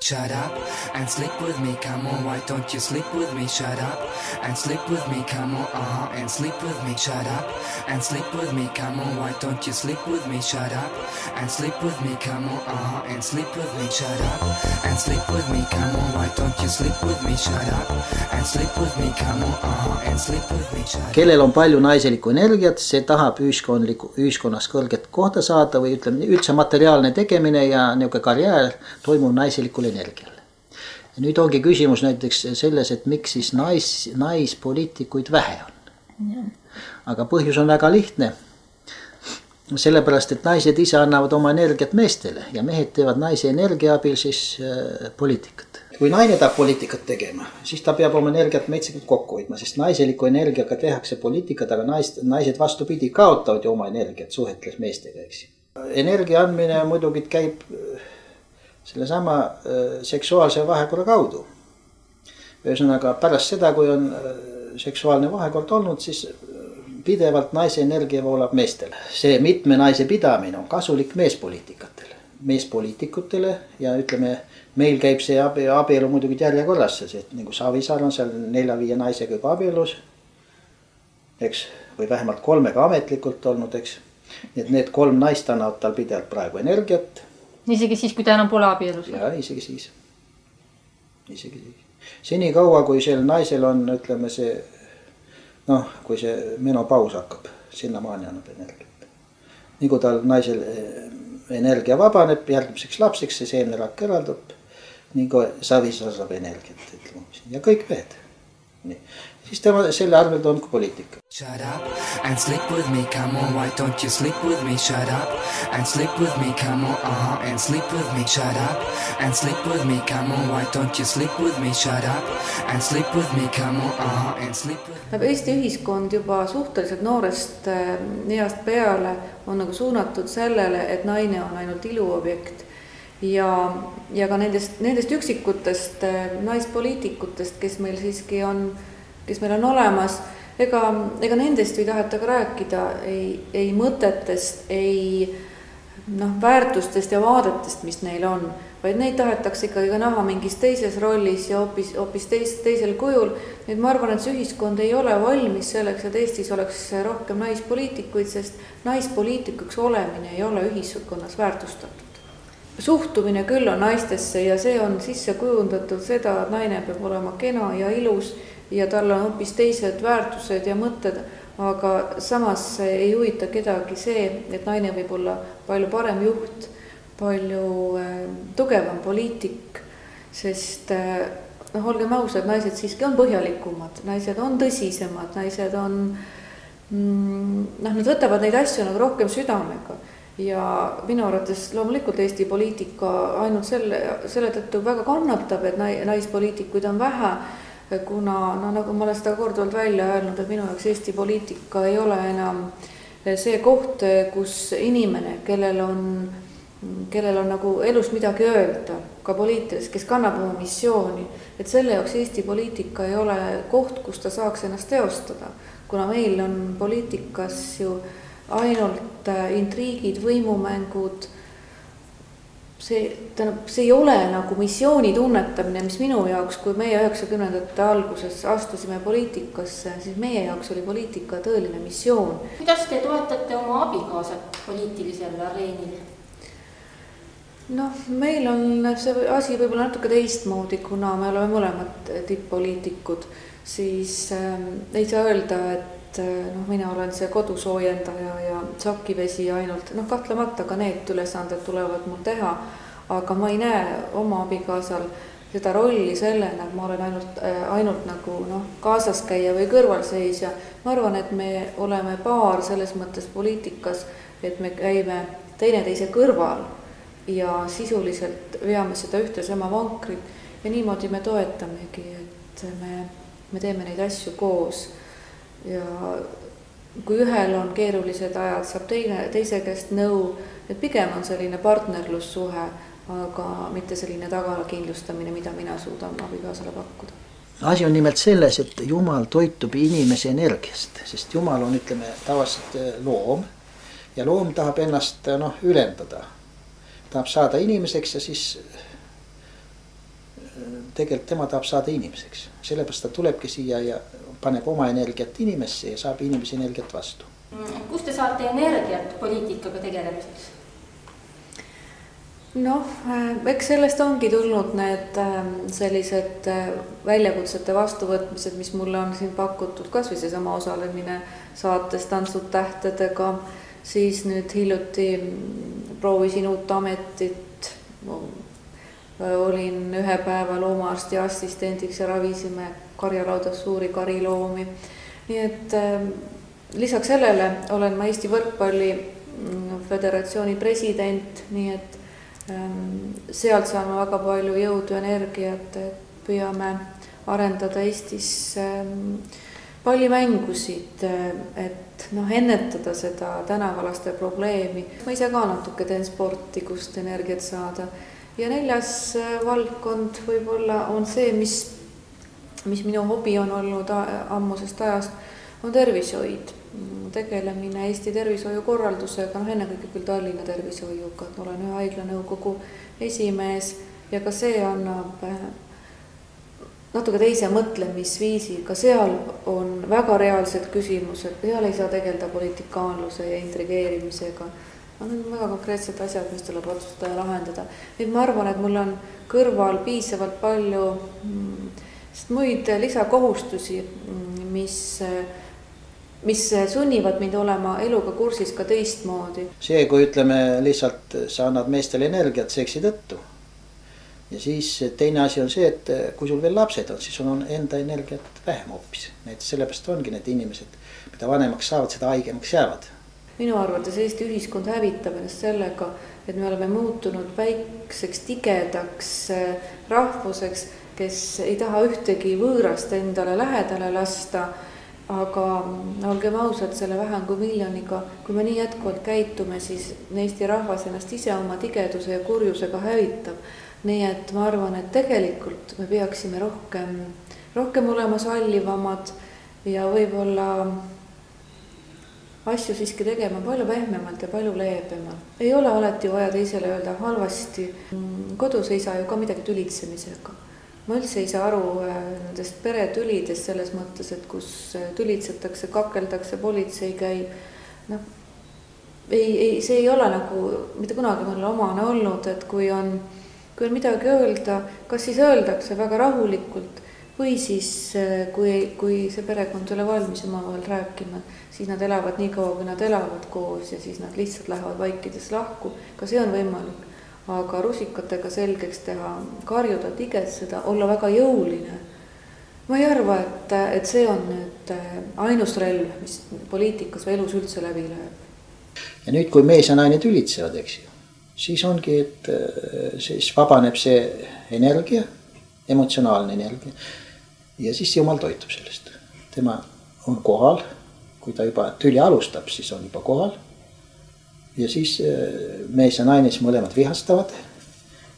shut up and sleep with me, come on, why don't you sleep with me, shut up and sleep with me, come on, and sleep with me, shut up and sleep with me, come on, why don't you sleep with me, shut up and sleep with me, come on, and sleep with me, shut up and sleep with me, come on, why don't you sleep with me, shut up and sleep with me, come on, and sleep with me, shut up. Kellel on palju naiselikku energiat, see tahab ühiskonnas kõrget kohta saada või ütleme üldse materiaalne tegemine ja niisugune karjäär toimub naiselikul energial. Ja nüüd ongi küsimus näiteks selles, et miks siis naispoliitikuid vähe on. Aga põhjus on väga lihtne. Sellepärast, et naised ise annavad oma energiat meestele ja mehed teevad naise energia abil siis poliitikat. Kui naine tahab poliitikat tegema, siis ta peab oma energiat metsikult kokku hoidma, sest naiseliku energiaga tehakse poliitikat, aga naised vastupidi kaotavad ju oma energiat suhetles meestega. Energia andmine muidugi käib sellesama seksuaalse vahekorra kaudu. Ühesõnaga pärast seda, kui on seksuaalne vahekord olnud, siis pidevalt naise energia voolab meestele. See mitme naise pidamine on kasulik meespoliitikutele ja ütleme, meil käib see abielu muidugi järjekorras, et nagu Savisaar on seal 4-5 naisega juba abielus, eks, või vähemalt 3 ametlikult olnud, eks. Nii et need 3 naist annavad tal pidevalt praegu energiat. Isegi siis, kui ta enam pole abielus? Jaa, isegi siis. Seni kaua, kui sel naisel on, ütleme see, kui see menopaus hakkab, sinna maani annab energiat. Nii kui tal naisel energia vabaneb järgmiseks lapseks, see seenerakk eraldub, nii kui Savisaar saab energiat, ütleme. Ja kõik mehed. Nii. Siis selle arvel on poliitika. Shut up and sleep with me, come on, why don't you sleep with me, shut up and sleep with me, come on, and sleep with me, shut up and sleep with me, come on, why don't you sleep with me, shut up and sleep with me, come on, and sleep with me. Eesti ühiskond juba suhteliselt noorest east peale on nagu suunatud sellele, et naine on ainult iluobjekt ja ka nendest üksikutest naispoliitikutest, kes meil siiski on, kes meil on olemas, ega nendest ei taheta ka rääkida ei mõtetest, ei väärtustest ja vaadetest, mis neil on, vaid neid tahetakse ikkagi näha mingis teises rollis ja hoopis teisel kujul. Nüüd ma arvan, et see ühiskond ei ole valmis selleks, et Eestis oleks rohkem naispoliitikuid, sest naispoliitikuks olemine ei ole ühiskonnas väärtustatud. Suhtumine küll on naistesse ja see on sisse kujundatud seda, et naine peab olema kena ja ilus ja tal on hoopis teised väärtused ja mõtted, aga samas ei huvita kedagi see, et naine võib olla palju parem juht, palju tugevam poliitik, sest olgem ausad, naised siiski on põhjalikumad, naised on tõsisemad, naised on, nad võtavad neid asju nagu rohkem südamega ja minu arvates loomulikult Eesti poliitika ainult selle tõttu väga kannatab, et naispoliitikuid on vähe, kuna, nagu ma olen seda korduvalt välja öelnud, et minu jaoks Eesti poliitika ei ole enam see koht, kus inimene, kellel on nagu elus midagi öelda, ka poliitilis, kes kannab oma missiooni, et selle jaoks Eesti poliitika ei ole koht, kus ta saaks ennast teostada, kuna meil on poliitikas ju ainult intriigid, võimumängud. See ei ole nagu missiooni tunnetamine, mis minu jaoks, kui meie 90ndate alguses astusime poliitikasse, siis meie jaoks oli poliitika tõeline missioon. Kuidas te toetate oma abikaasat poliitilisel areenil? Meil on see asi võib-olla natuke teistmoodi, kuna me oleme mõlemad tipp-poliitikud, siis ei saa öelda, et mina olen see kodusoojendaja ja sakivesi ainult, kahtlemata ka need ülesanded tulevad mul teha, aga ma ei näe oma abikaasal seda rolli sellena, et ma olen ainult nagu kaasas käia või kõrvalseisja. Ma arvan, et me oleme paar selles mõttes poliitikas, et me käime teineteise kõrval ja sisuliselt veame seda ühte sama vankrit ja niimoodi me toetamegi, et me teeme neid asju koos. Ja kui ühel on keerulised ajad, saab teise käest nõu, et pigem on selline partnerlussuhe, aga mitte selline tagalakindlustamine, mida mina suudan abikaasale pakkuda. Asi on nimelt selles, et Jumal toitub inimese energiast, sest Jumal on, ütleme, tavaliselt loom ja loom tahab ennast ülendada. Tahab saada inimeseks ja siis tegelikult tema tahab saada inimeseks. Sellepärast ta tulebki siia ja paneb oma energiat inimesse ja saab inimese energiat vastu. Kust te saate energiat poliitikaga tegelemiseks? Noh, eks sellest ongi tulnud need sellised väljakutsete vastuvõtmised, mis mulle on siin pakutud, kas või seesama osalemine saates Tantsud tähtedega, siis nüüd hiljuti proovisin uut ametit, olin ühe päeva loomaarsti assistendiks ja ravisime karjalaudas suuri kariloomi. Nii et lisaks sellele olen ma Eesti Võrkpalli Föderatsiooni president, nii et sealt saame väga palju jõudu ja energiat, et püüame arendada Eestis pallimängusid, et ennetada seda tänavalaste probleemi. Ma ise ka natuke teen sporti, kust energiat saada. Ja 4. valdkond võib-olla on see, mis minu hobi on olnud ammusest ajast, on tervishoid. Tegelemine Eesti tervishoiukorraldusega, ennekõike küll Tallinna tervishoiuga, et olen ühe haiglanõukogu esimees ja ka see annab natuke teise mõtlemisviisi, ka seal on väga reaalsed küsimused, seal ei saa tegeleda politikaanluse ja intrigeerimisega. On väga konkreetsed asjad, mis tuleb otsustada ja lahendada. Nüüd ma arvan, et mul on kõrval piisavalt palju muid lisakohustusi, mis sunnivad mind olema eluga kursis ka teistmoodi. See, kui ütleme lihtsalt sa annad meestele energiat seksi tõttu. Ja siis teine asi on see, et kui sul veel lapsed on, siis on enda energiat vähem hoopis. Sellepärast ongi need inimesed, mida vanemaks saavad, seda haigemaks jäävad. Minu arvates Eesti ühiskond hävitab ennast sellega, et me oleme muutunud väikseks, tigedaks rahvuseks, kes ei taha ühtegi võõrast endale lähedale lasta, aga olgem ausad, selle vähem kui miljoniga, kui me nii jätkuvalt käitume, siis Eesti rahvas ennast ise oma tigeduse ja kurjusega hävitab. Nii et ma arvan, et tegelikult me peaksime rohkem olema sallivamad ja võib-olla asju siiski tegema palju pehmemalt ja palju leebemalt. Ei ole alati vaja teisele öelda halvasti. Kodus ei saa ju ka midagi tülitsemisega. Ma üldse ei saa aru nendest peretülidest selles mõttes, et kus tülitsetakse, kakeldakse, politsei käib. See ei ole nagu mitte kunagi mulle omane olnud, et kui on midagi öelda, kas siis öeldakse väga rahulikult või siis kui see perekond ei ole valmis omavahel rääkima, siis nad elavad nii kaua, kui nad elavad koos ja siis nad lihtsalt lähevad vaikides lahku. Ka see on võimalik, aga rusikatega selgeks teha, karjuda, tigetseda, olla väga jõuline. Ma ei arva, et see on nüüd ainus relv, mis poliitikas või elus üldse läbi läheb. Ja nüüd, kui mees ja naine tülitsevad, eks ju, siis ongi, et siis vabaneb see energia, emotsionaalne energia. Ja siis Jumal toitub sellest. Tema on kohal, kui ta juba tüli alustab, siis on juba kohal. Ja siis mees ja naine siis mõlemad vihastavad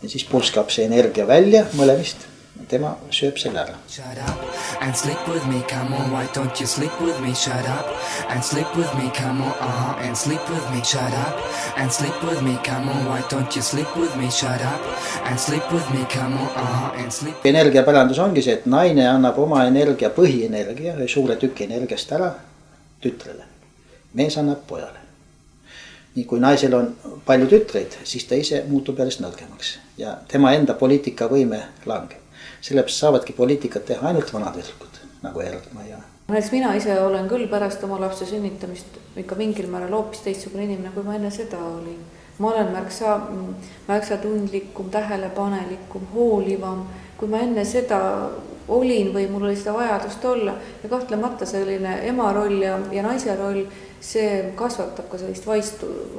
ja siis pulskab see energia välja mõlemist. Tema sööb selle ära. Shut up and sleep with me, come on, why don't you sleep with me? Shut up and sleep with me, come on, and sleep with me. Shut up and sleep with me, come on, why don't you sleep with me? Shut up and sleep with me, come on, and sleep. Energiapärandus ongi see, et naine annab oma energia, põhienergia, suure tüki energiast ära tütrele. Mees annab pojale. Nii kui naisel on palju tütreid, siis ta ise muutub järjest nõrgemaks ja tema enda poliitikavõime langeb. Sellepärast saavadki poliitikat teha ainult vanad vedlikud, nagu Erdma ja. Mina ise olen küll pärast oma lapse sünnitamist ikka mingil määral hoopis teistsugune inimene, kui ma enne seda olin. Ma olen märksa tundlikum, tähelepanelikum, hoolivam, kui ma enne seda olin või mul oli seda vajadust olla. Ja kahtlemata selline ema roll ja naise roll, see kasvatab ka sellist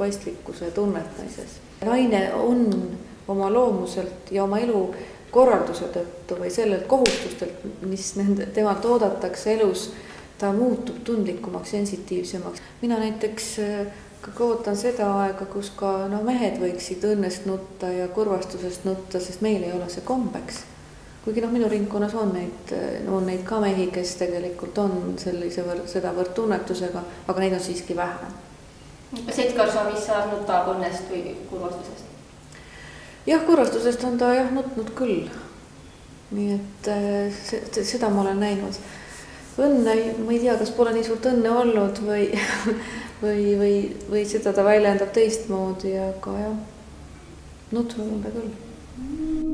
vaistlikkuse tunnet naises. Naine on oma loomuselt ja oma elu korralduse tõttu või sellelt kohustustelt, mis temalt oodatakse elus, ta muutub tundlikumaks, sensitiivsemaks. Mina näiteks ootan seda aega, kus ka mehed võiksid õnnest nutta ja kurvastusest nutta, sest meil ei ole see kombeks. Kuigi minu ringkonnas on neid ka mehi, kes tegelikult on sedavõrd tunnetusega, aga neid on siiski vähem. Kas Edgar Savisaar nutab õnnest või kurvastusest? Jah, kurvastusest on ta nutnud küll. nii et seda ma olen näinud. Õnne, ma ei tea, kas pole nii suurt õnne olnud või seda ta väljendab teistmoodi, aga jah, nutma tunda küll.